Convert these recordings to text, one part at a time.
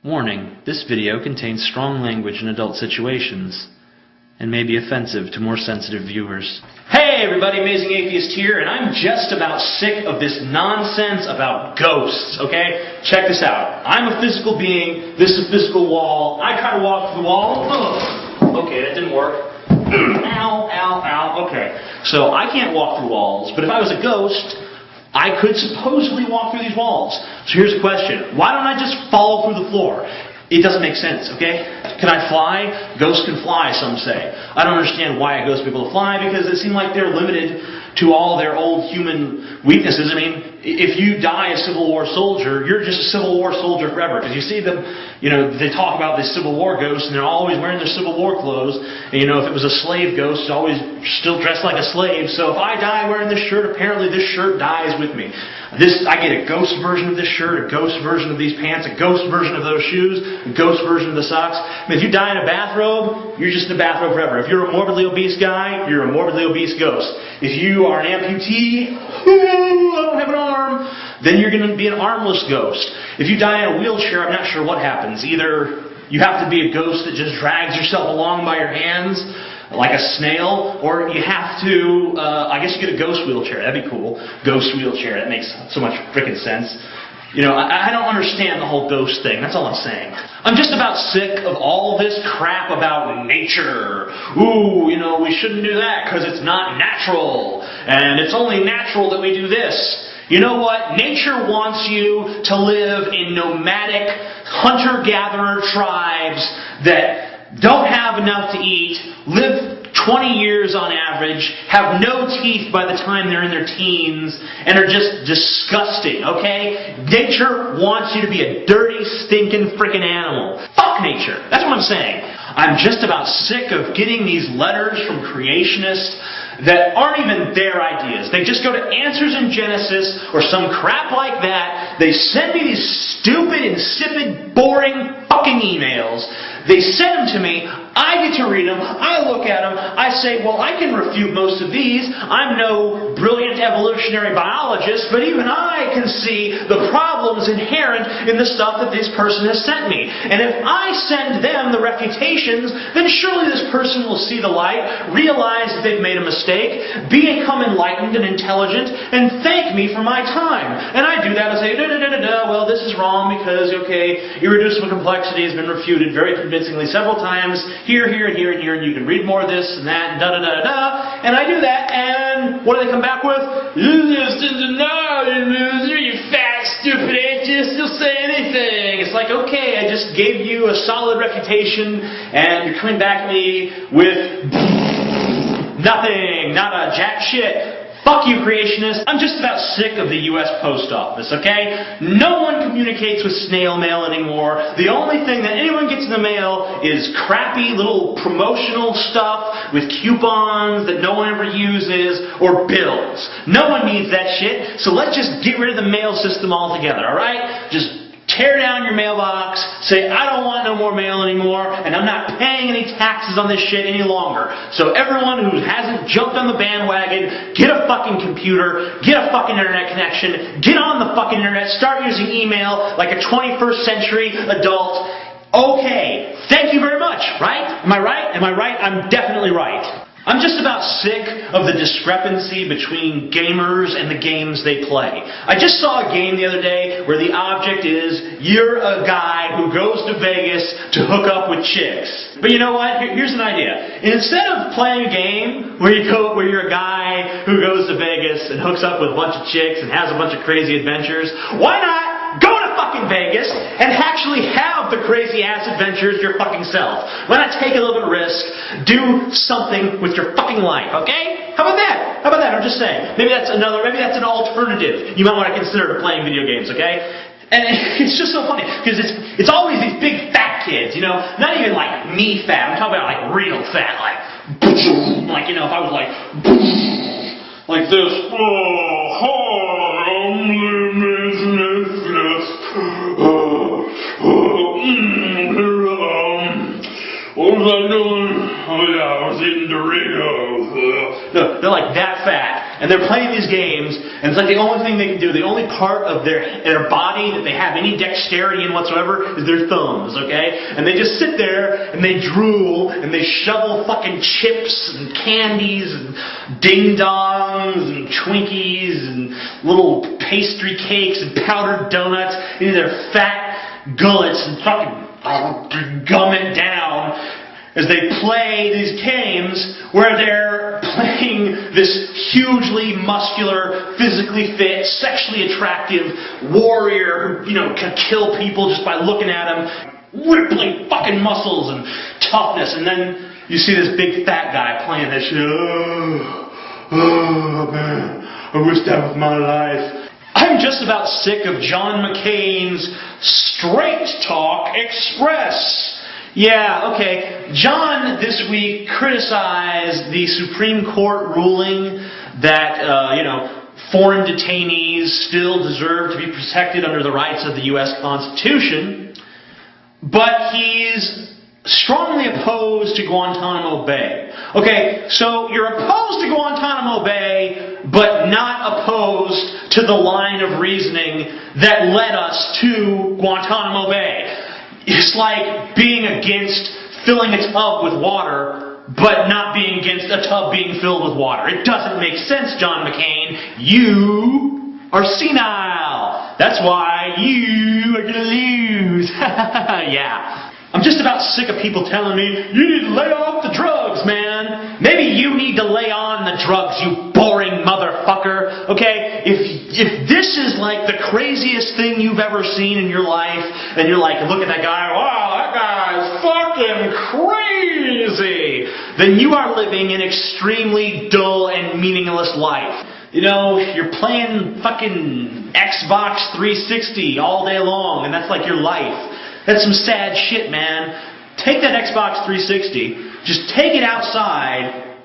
Warning, this video contains strong language in adult situations and may be offensive to more sensitive viewers. Hey everybody, Amazing Atheist here, and I'm just about sick of this nonsense about ghosts, okay? Check this out. I'm a physical being, this is a physical wall, I try to walk through the wall, ugh. Okay, that didn't work. Ow, ow, ow, okay. So I can't walk through walls, but if I was a ghost, I could supposedly walk through these walls. So here's the question. Why don't I just fall through the floor? It doesn't make sense, okay? Can I fly? Ghosts can fly, some say. I don't understand why a ghost people to fly, because it seems like they're limited to all their old human weaknesses. I mean, if you die a Civil War soldier, you're just a Civil War soldier forever. Because you see them, they talk about these Civil War ghosts, and they're always wearing their Civil War clothes. And if it was a slave ghost, it's always still dressed like a slave. So if I die wearing this shirt, apparently this shirt dies with me. I get a ghost version of this shirt, a ghost version of these pants, a ghost version of those shoes, a ghost version of the socks. I mean, if you die in a bathrobe, you're just in a bathrobe forever. If you're a morbidly obese guy, you're a morbidly obese ghost. If you are an amputee, I don't have an arm, then you're going to be an armless ghost. If you die in a wheelchair, I'm not sure what happens. Either you have to be a ghost that just drags yourself along by your hands, like a snail, or you have to, I guess you get a ghost wheelchair. That'd be cool. Ghost wheelchair. That makes so much frickin' sense. I don't understand the whole ghost thing. That's all I'm saying. I'm just about sick of all this crap about nature. Ooh, we shouldn't do that because it's not natural. And it's only natural that we do this. You know what? Nature wants you to live in nomadic, hunter-gatherer tribes that don't have enough to eat, live 20 years on average, have no teeth by the time they're in their teens, and are just disgusting, okay? Nature wants you to be a dirty, stinking frickin' animal. Fuck nature. That's what I'm saying. I'm just about sick of getting these letters from creationists that aren't even their ideas. They just go to Answers in Genesis or some crap like that. They send me these stupid, insipid, boring fucking emails. They send them to me. I get to read them. I look at them. I say, well, I can refute most of these. I'm no brilliant evolutionary biologist, but even I can see the problems inherent in the stuff that this person has sent me. And if I send them the refutations, then surely this person will see the light, realize that they've made a mistake, become enlightened and intelligent, and thank me for my time. And I do that and say, well, this is wrong because, irreducible complexity has been refuted very convincingly several times, here, and here, and here, and you can read more of this and that, and da-da-da-da-da. And I do that, and what do they come back with? You fat, stupid atheist, you'll say anything. It's like, okay, I just gave you a solid refutation, and you're coming back at me with nothing, not a jack shit. Fuck you, creationists. I'm just about sick of the U.S. Post Office, okay? No one communicates with snail mail anymore. The only thing that anyone gets in the mail is crappy little promotional stuff with coupons that no one ever uses, or bills. No one needs that shit, so let's just get rid of the mail system altogether, alright? Just tear down your mailbox, say, I don't want no more mail anymore, and I'm not paying any taxes on this shit any longer. So everyone who hasn't jumped on the bandwagon, get a fucking computer, get a fucking internet connection, get on the fucking internet, start using email like a 21st century adult. Okay, thank you very much, right? Am I right? Am I right? I'm definitely right. I'm just about sick of the discrepancy between gamers and the games they play. I just saw a game the other day where the object is, you're a guy who goes to Vegas to hook up with chicks. But you know what? Here's an idea. Instead of playing a game where you're a guy who goes to Vegas and hooks up with a bunch of chicks and has a bunch of crazy adventures, why not go to fucking Vegas and actually have the crazy ass adventures your fucking self? Why not take a little bit of risk, do something with your fucking life, okay? How about that? How about that? I'm just saying. Maybe that's an alternative you might want to consider to playing video games, okay? And it's just so funny, because it's always these big fat kids, not even like me fat, I'm talking about like real fat, like if I was like this, what was I doing? Oh yeah, I was eating Doritos. No, they're like that fat. and they're playing these games, and it's like the only thing they can do, the only part of their body that they have any dexterity in whatsoever is their thumbs, okay? And they just sit there, and they drool, and they shovel fucking chips and candies and ding-dongs and Twinkies and little pastry cakes and powdered donuts into their fat gullets and fucking gum it down as they play these games where they're playing this hugely muscular, physically fit, sexually attractive warrior who, can kill people just by looking at him, rippling fucking muscles and toughness, and then you see this big fat guy playing that shit. Oh man, I wish that was my life. I'm just about sick of John McCain's Straight Talk Express. Yeah, okay. John this week criticized the Supreme Court ruling that, foreign detainees still deserve to be protected under the rights of the U.S. Constitution, but he's strongly opposed to Guantanamo Bay. Okay, so you're opposed to Guantanamo Bay, but not opposed to the line of reasoning that led us to Guantanamo Bay. It's like being against filling a tub with water, but not being against a tub being filled with water. It doesn't make sense, John McCain. You are senile. That's why you are going to lose. Yeah. I'm just about sick of people telling me, you need to lay off the drugs, man. Maybe you need to lay on the drugs, you boring motherfucker. Okay? If this is like the craziest thing you've ever seen in your life, and you're like, look at that guy, wow, that guy's fucking crazy, then you are living an extremely dull and meaningless life. You're playing fucking Xbox 360 all day long, and that's like your life. That's some sad shit, man. Take that Xbox 360, just take it outside,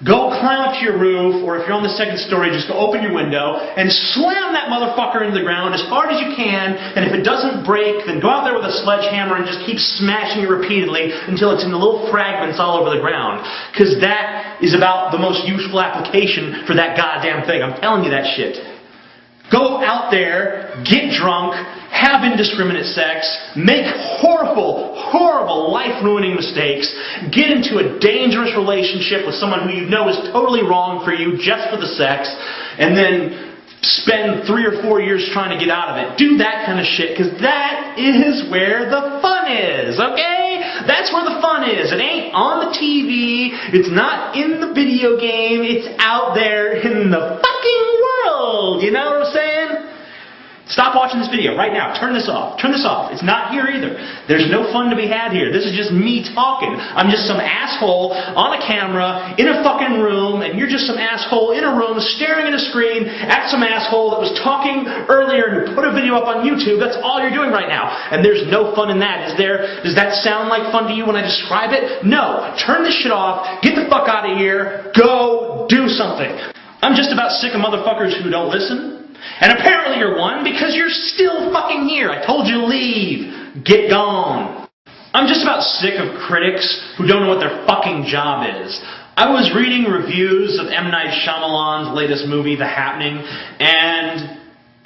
go climb up to your roof, or if you're on the second story, just go open your window and slam that motherfucker into the ground as hard as you can, and if it doesn't break, then go out there with a sledgehammer and just keep smashing it repeatedly until it's in the little fragments all over the ground. Because that is about the most useful application for that goddamn thing. I'm telling you that shit. Go out there, get drunk, have indiscriminate sex, make horrible, horrible, life-ruining mistakes, get into a dangerous relationship with someone who you know is totally wrong for you just for the sex, and then spend 3 or 4 years trying to get out of it. Do that kind of shit, because that is where the fun is, okay? That's where the fun is. It ain't on the TV, it's not in the video game, it's out there in the fucking world, you know what I'm saying? Stop watching this video right now. Turn this off. Turn this off. It's not here either. There's no fun to be had here. This is just me talking. I'm just some asshole on a camera in a fucking room, and you're just some asshole in a room staring at a screen at some asshole that was talking earlier and put a video up on YouTube. That's all you're doing right now. And there's no fun in that, is there? Does that sound like fun to you when I describe it? No. Turn this shit off. Get the fuck out of here. Go do something. I'm just about sick of motherfuckers who don't listen. And apparently you're one because you're still fucking here. I told you to leave. Get gone. I'm just about sick of critics who don't know what their fucking job is. I was reading reviews of M. Night Shyamalan's latest movie, The Happening, and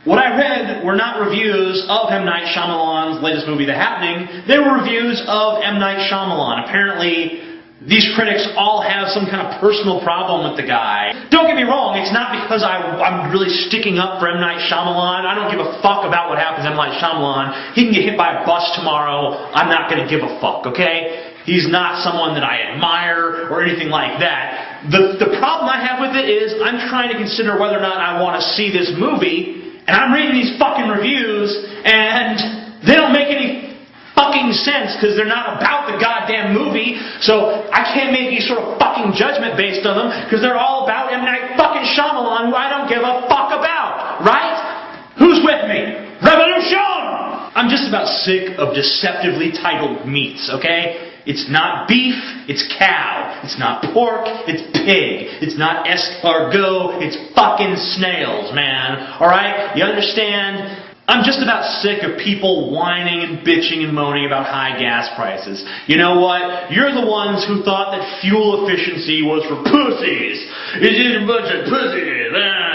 what I read were not reviews of M. Night Shyamalan's latest movie, The Happening. They were reviews of M. Night Shyamalan. Apparently, these critics all have some kind of personal problem with the guy. Don't get me wrong, it's not because I'm really sticking up for M. Night Shyamalan. I don't give a fuck about what happens to M. Night Shyamalan. He can get hit by a bus tomorrow. I'm not going to give a fuck, okay? He's not someone that I admire or anything like that. The problem I have with it is I'm trying to consider whether or not I want to see this movie, and I'm reading these fucking reviews, and they don't make any fucking sense because they're not about the goddamn movie, so I can't make any sort of fucking judgment based on them because they're all about M. Night fucking Shyamalan, who I don't give a fuck about, right? Who's with me? Revolution! I'm just about sick of deceptively titled meats, okay? It's not beef, it's cow. It's not pork, it's pig. It's not escargot, it's fucking snails, man. Alright? You understand? I'm just about sick of people whining and bitching and moaning about high gas prices. You know what? You're the ones who thought that fuel efficiency was for pussies. It's just a bunch of pussies.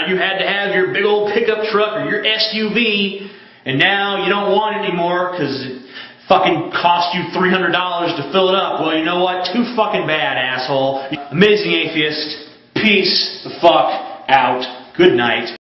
You had to have your big old pickup truck or your SUV, and now you don't want it anymore because it fucking cost you $300 to fill it up. Well, you know what? Too fucking bad, asshole. Amazing Atheist. Peace the fuck out. Good night.